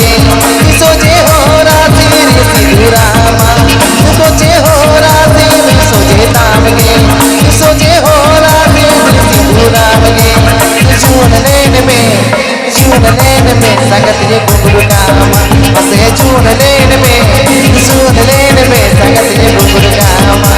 गे सोचे हो राधे रे सिंदूरामा सोचे हो राधे रे सोचे ताम गे सोचे हो राधे रे सिंदूराम गे जून लेन में संगत ये घुंघरू कामा बसे जून लेन में संगत ये घुंघरू कामा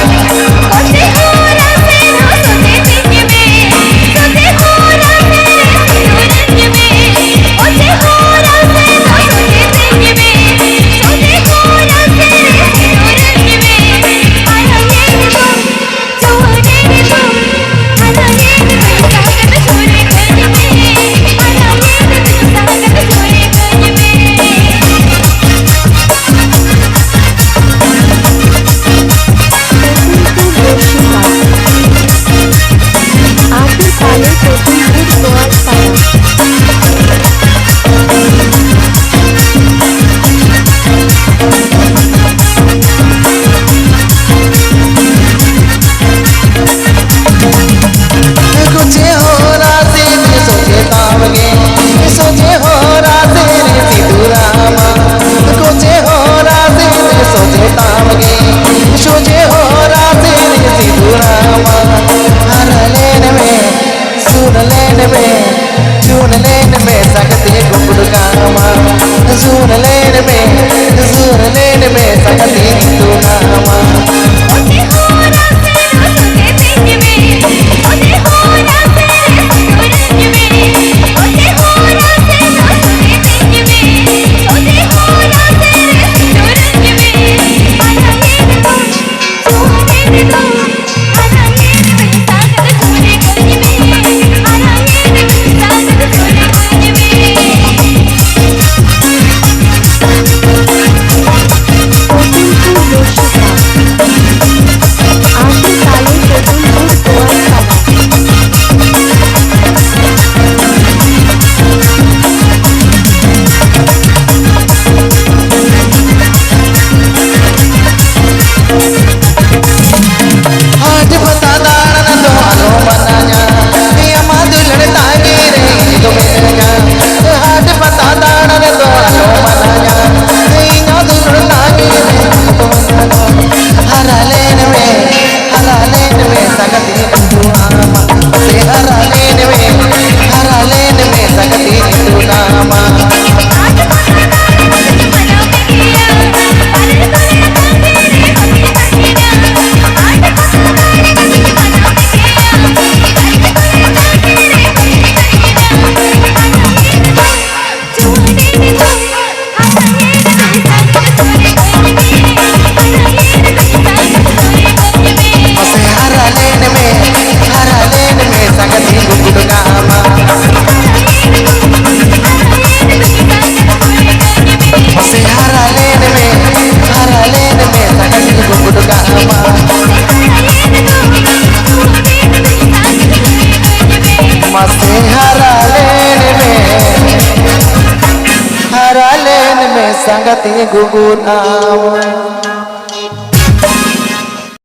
जून लेन में संगत ये घुंघरू कामा जून लेन में संगत ये घुंघरू संगत ये घुंघरू कामा।